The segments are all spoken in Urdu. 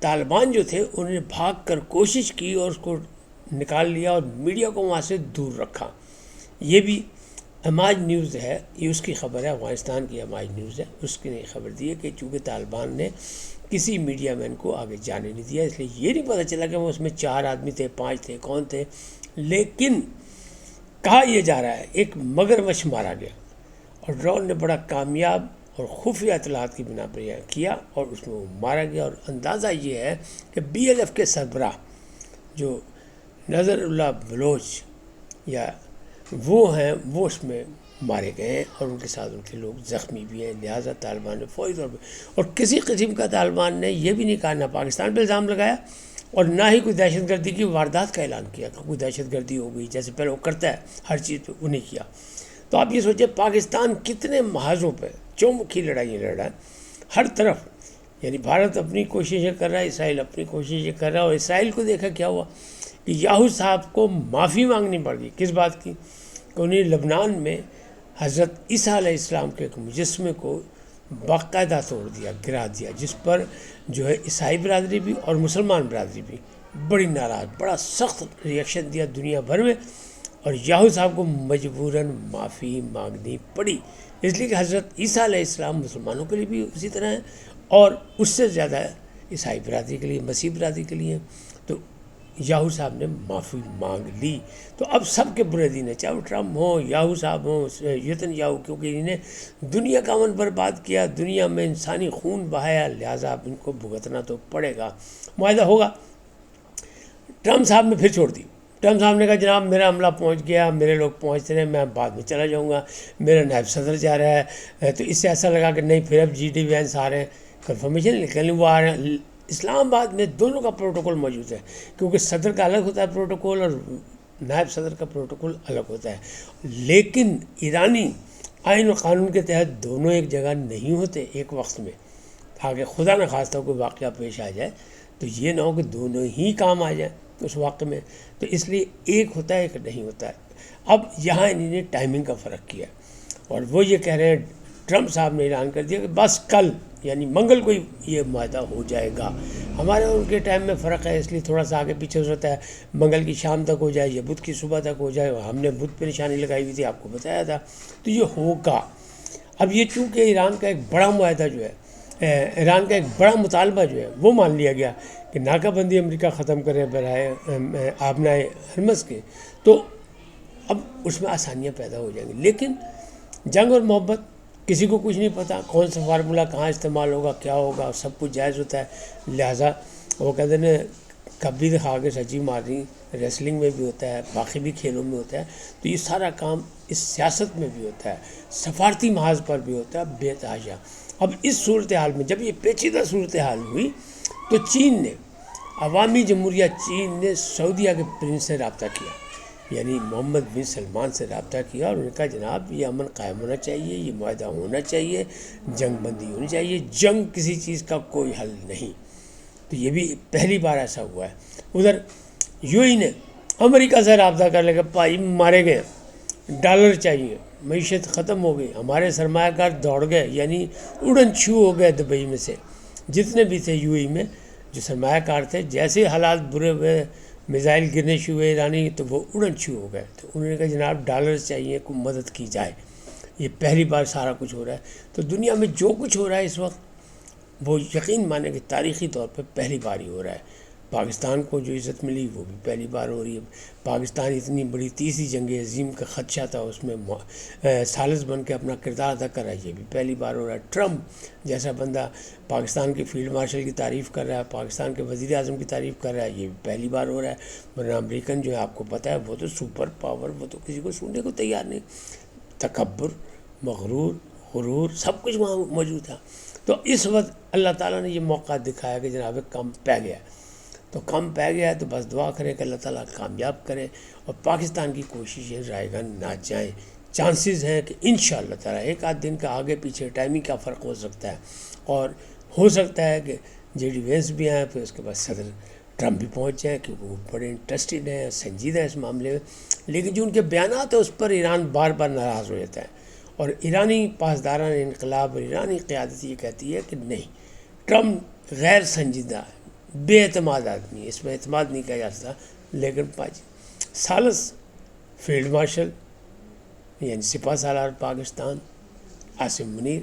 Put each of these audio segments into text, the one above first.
طالبان جو تھے انہوں نے بھاگ کر کوشش کی اور اس کو نکال لیا اور میڈیا کو وہاں سے دور رکھا. یہ بھی اماج نیوز ہے، یہ اس کی خبر ہے، افغانستان کی اماج نیوز ہے، اس کی خبر دی ہے کہ چونکہ طالبان نے کسی میڈیا مین کو آگے جانے نہیں دیا، اس لیے یہ نہیں پتہ چلا کہ وہ اس میں 4 آدمی تھے، 5 تھے، کون تھے. لیکن کہا یہ جا رہا ہے ایک مگرمچھ مارا گیا، اور ڈرون نے بڑا کامیاب اور خفیہ اطلاعات کی بنا پر یہ کیا اور اس میں وہ مارا گیا. اور اندازہ یہ ہے کہ BLF کے سربراہ جو نظر اللہ بلوچ یا وہ ہیں، وہ اس میں مارے گئے ہیں اور ان کے ساتھ ان کے لوگ زخمی بھی ہیں. لہٰذا طالبان نے فوری طور پہ، اور کسی قسم کا طالبان نے یہ بھی نہیں کہا، نہ پاکستان پہ الزام لگایا اور نہ ہی کوئی دہشت گردی کی واردات کا اعلان کیا کہ کوئی دہشت گردی ہو گئی، جیسے پہلے وہ کرتا ہے ہر چیز پہ، وہ نہیں کیا. تو آپ یہ سوچیں پاکستان کتنے محاذوں پہ چومکھی لڑائیاں لڑ رہا ہے ہر طرف. یعنی بھارت اپنی کوششیں کر رہا ہے، اسرائیل اپنی کوششیں کر رہا ہے. اور اسرائیل کو دیکھا کیا ہوا کہ یاہو صاحب کو معافی مانگنی پڑ گئی. کس بات کی؟ کہ انہیں لبنان میں حضرت عیسیٰ علیہ السلام کے ایک مجسمے کو باقاعدہ توڑ دیا، گرا دیا، جس پر جو ہے عیسائی برادری بھی اور مسلمان برادری بھی بڑی ناراض، بڑا سخت ریئیکشن دیا دنیا بھر میں. اور یاہو صاحب کو مجبوراً معافی مانگنی پڑی، اس لیے کہ حضرت عیسیٰ علیہ السلام مسلمانوں کے لیے بھی اسی طرح ہیں اور اس سے زیادہ عیسائی برادری کے لیے، مسیح برادری کے لیے. تو یاہو صاحب نے معافی مانگ لی. تو اب سب کے برے دن ہیں، چاہے وہ ٹرمپ ہوں، یاہو صاحب ہوں، یتن یاہو، کیونکہ انہیں دنیا کا امن برباد کیا، دنیا میں انسانی خون بہایا، لہٰذا اب ان کو بھگتنا تو پڑے گا. معاہدہ ہوگا. ٹرمپ صاحب نے پھر چھوڑ دی. ٹرمپ صاحب نے کہا جناب میرا عملہ پہنچ گیا، میرے لوگ پہنچ رہے ہیں، میں بعد میں چلا جاؤں گا، میرا نائب صدر جا رہا ہے. تو اس سے ایسا لگا کہ نہیں، پھر اب GD وینس آ رہے ہیں، کنفرمیشن لیکن وہ آ رہے ہیں. اسلام آباد میں دونوں کا پروٹوکول موجود ہے، کیونکہ صدر کا الگ ہوتا ہے پروٹوکول اور نائب صدر کا پروٹوکول الگ ہوتا ہے. لیکن ایرانی آئین و قانون کے تحت دونوں ایک جگہ نہیں ہوتے ایک وقت میں، تاکہ خدا نہ خواستہ کوئی واقعہ پیش آ جائے تو یہ نہ ہو کہ دونوں ہی کام آ جائیں اس واقعے میں. تو اس لیے ایک ہوتا ہے، ایک نہیں ہوتا ہے. اب یہاں انہوں نے ٹائمنگ کا فرق کیا اور وہ یہ کہہ رہے ہیں، ٹرمپ صاحب نے اعلان کر دیا کہ بس کل یعنی منگل کو یہ معاہدہ ہو جائے گا. ہمارے اور ان کے ٹائم میں فرق ہے، اس لیے تھوڑا سا آگے پیچھے ہو سکتا ہے، منگل کی شام تک ہو جائے یا بدھ کی صبح تک ہو جائے. ہم نے بدھ پہ نشانی لگائی ہوئی تھی، آپ کو بتایا تھا. تو یہ ہوگا. اب یہ چونکہ ایران کا ایک بڑا معاہدہ جو ہے، ایران کا ایک بڑا مطالبہ جو ہے وہ مان لیا گیا کہ ناکہ بندی امریکہ ختم کرے برائے آبنائے ہرمز کے، تو اب اس میں آسانیاں پیدا ہو جائیں گی. لیکن جنگ اور محبت کسی کو کچھ نہیں پتہ، کون سا فارمولہ کہاں استعمال ہوگا، کیا ہوگا، سب کچھ جائز ہوتا ہے. لہٰذا وہ کہتے ہیں کبھی دکھا کے سچی مارنی، ریسلنگ میں بھی ہوتا ہے، باقی بھی کھیلوں میں ہوتا ہے. تو یہ سارا کام اس سیاست میں بھی ہوتا ہے، سفارتی محاذ پر بھی ہوتا ہے بے تحاشا. اب اس صورتحال میں جب یہ پیچیدہ صورتحال ہوئی تو چین نے، عوامی جمہوریہ چین نے سعودیہ کے پرنس سے رابطہ کیا، یعنی محمد بن سلمان سے رابطہ کیا اور انہوں نے کہا جناب یہ امن قائم ہونا چاہیے، یہ معاہدہ ہونا چاہیے، جنگ بندی ہونی چاہیے، جنگ کسی چیز کا کوئی حل نہیں. تو یہ بھی پہلی بار ایسا ہوا ہے. ادھر UAE نے امریکہ سے رابطہ کر لے کہ بھائی مارے گئے، ڈالر چاہیے، معیشت ختم ہو گئی، ہمارے سرمایہ کار دوڑ گئے، یعنی اڑن چھو ہو گئے. دبئی میں سے جتنے بھی تھے UAE میں جو سرمایہ کار تھے، جیسے حالات برے ہوئے، میزائل گرنے شروع ہوئے ایرانی، تو وہ اڑن چھو ہو گئے. تو انہوں نے کہا جناب ڈالر چاہیے، کوئی مدد کی جائے. یہ پہلی بار سارا کچھ ہو رہا ہے. تو دنیا میں جو کچھ ہو رہا ہے اس وقت وہ یقین مانے کہ تاریخی طور پہ پہلی بار ہی ہو رہا ہے. پاکستان کو جو عزت ملی وہ بھی پہلی بار ہو رہی ہے. پاکستان اتنی بڑی تیسری جنگ عظیم کا خدشہ تھا، اس میں ثالث بن کے اپنا کردار ادا کر رہا ہے، یہ بھی پہلی بار ہو رہا ہے. ٹرمپ جیسا بندہ پاکستان کے فیلڈ مارشل کی تعریف کر رہا ہے، پاکستان کے وزیر اعظم کی تعریف کر رہا ہے، یہ بھی پہلی بار ہو رہا ہے. ورنہ امریکن جو ہے آپ کو پتہ ہے وہ تو سپر پاور، وہ تو کسی کو سننے کو تیار نہیں. تکبر، مغرور، غرور، سب کچھ وہاں موجود تھا. تو اس وقت اللہ تعالیٰ نے یہ موقع دکھایا کہ جناب کم پہ گیا. تو کم پہ گیا ہے تو بس دعا کرے کہ اللہ تعالیٰ کامیاب کرے اور پاکستان کی کوششیں رائے گاں نہ جائیں. چانسز ہیں کہ انشاءاللہ تعالیٰ ایک آدھ دن کا آگے پیچھے ٹائمنگ کا فرق ہو سکتا ہے، اور ہو سکتا ہے کہ JD وینس بھی آئیں، پھر اس کے بعد صدر ٹرمپ بھی پہنچ جائیں، کیونکہ وہ بڑے انٹرسٹڈ ہیں، سنجیدہ ہیں اس معاملے میں. لیکن جو ان کے بیانات ہیں اس پر ایران بار بار ناراض ہو جاتا ہے، اور ایرانی پاسداران انقلاب اور ایرانی قیادت یہ کہتی ہے کہ نہیں، ٹرمپ غیر سنجیدہ ہے، بے اعتماد آدمی ہے، اس میں اعتماد نہیں کیا جا سکتا. لیکن ثالث فیلڈ مارشل یعنی سپاہ سالار پاکستان عاصم منیر،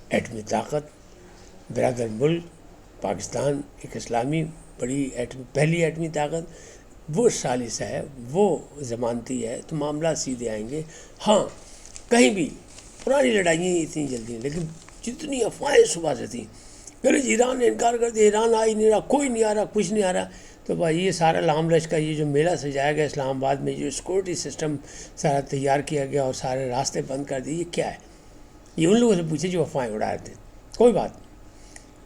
ایٹمی طاقت، برادر ملک پاکستان ایک اسلامی بڑی پہلی ایٹمی طاقت، وہ ثالث ہے، وہ ضمانتی ہے، تو معاملات سیدھے آئیں گے. ہاں کہیں بھی پرانی لڑائیاں اتنی جلدی ہیں، لیکن جتنی افواہیں صبح سے تھیں کہ ایران نے انکار کر دیا، ایران آ ہی نہیں رہا، کوئی نہیں آ رہا، کچھ نہیں آ رہا. تو بھائی یہ سارا لام کا یہ جو میلہ سجایا گیا اسلام آباد میں، جو سیکورٹی سسٹم سارا تیار کیا گیا اور سارے راستے بند کر دیے، یہ کیا ہے؟ یہ ان لوگوں سے پوچھے جو افواہیں اڑا رہے تھے. کوئی بات نہیں،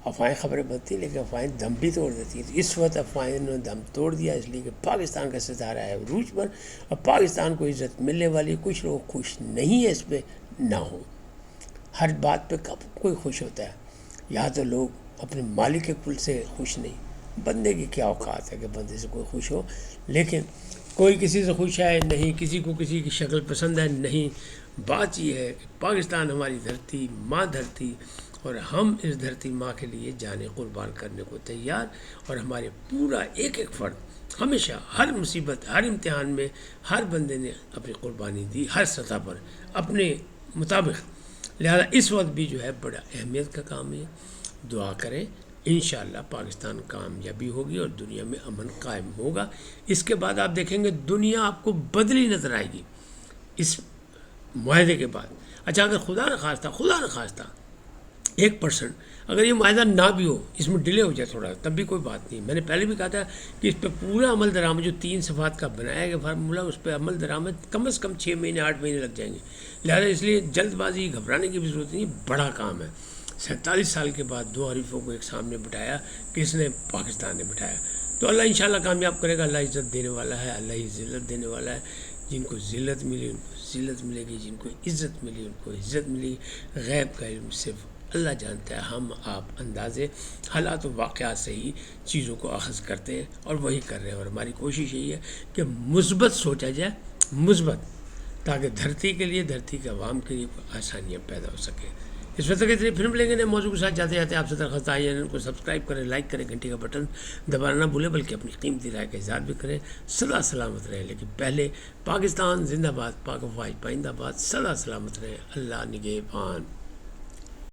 افواہیں خبریں بنتی لیکن افواہیں دم بھی توڑ دیتی ہیں. تو اس وقت افواہیں نے دم توڑ دیا، اس لیے کہ پاکستان کا ستارہ ہے عروج پر، اور پاکستان کو عزت ملنے والی. کچھ لوگ خوش نہیں ہے اس پہ، نہ ہو. ہر بات پہ کب کوئی خوش ہوتا ہے؟ یہاں تو لوگ اپنے مالک کے کل سے خوش نہیں. بندے کی کیا اوقات ہے کہ بندے سے کوئی خوش ہو؟ لیکن کوئی کسی سے خوش ہے نہیں، کسی کو کسی کی شکل پسند ہے نہیں. بات یہ ہے کہ پاکستان ہماری دھرتی، ماں دھرتی، اور ہم اس دھرتی ماں کے لیے جانیں قربان کرنے کو تیار. اور ہمارے پورا ایک ایک فرد ہمیشہ ہر مصیبت، ہر امتحان میں ہر بندے نے اپنی قربانی دی، ہر سطح پر اپنے مطابق. لہذا اس وقت بھی جو ہے بڑا اہمیت کا کام ہے. دعا کریں، انشاءاللہ پاکستان کامیابی ہوگی اور دنیا میں امن قائم ہوگا. اس کے بعد آپ دیکھیں گے دنیا آپ کو بدلی نظر آئے گی اس معاہدے کے بعد. اچھا اگر خدا نہ خواستہ 1% اگر یہ معاہدہ نہ بھی ہو، اس میں ڈیلے ہو جائے تھوڑا، تب بھی کوئی بات نہیں. میں نے پہلے بھی کہا تھا کہ اس پہ پورا عمل درآمد جو 3 صفحات کا بنایا گیا فارمولہ، اس پہ عمل درآمد کم از کم 6 مہینے 8 مہینے لگ جائیں گے. لہٰذا اس لیے جلد بازی گھبرانے کی بھی ضرورت نہیں، بڑا کام ہے. 47 سال کے بعد 2 حریفوں کو ایک سامنے بٹھایا، کس نے؟ پاکستان نے بٹھایا. تو اللہ انشاءاللہ کامیاب کرے گا. اللہ عزت دینے والا ہے، اللہ ہی ذلت دینے والا ہے. جن کو ذلت ملی ان کو ذلت ملے گی، جن کو عزت ملی ان کو عزت ملے گی. غیب کا علم صرف اللہ جانتا ہے. ہم آپ اندازے حالات و واقعات سے ہی چیزوں کو اخذ کرتے ہیں اور وہی کر رہے ہیں. اور ہماری کوشش یہی ہے کہ مثبت سوچا جائے، مثبت، تاکہ دھرتی کے لیے، دھرتی کے عوام کے لیے آسانیاں پیدا ہو سکیں. اس وقت کے پھر ملیں گے نئے موضوع کے ساتھ. جاتے جاتے آپ سے درخواست آئی ہے ان کو سبسکرائب کریں، لائک کریں، گھنٹی کا بٹن دبانا نہ بھولیں، بلکہ اپنی قیمتی رائے کا اظہار بھی کریں. سدا سلامت رہیں. لیکن پہلے پاکستان زندہ باد، پاک و فاہج پائندہ باد. سدا سلامت رہیں. اللہ نگہبان.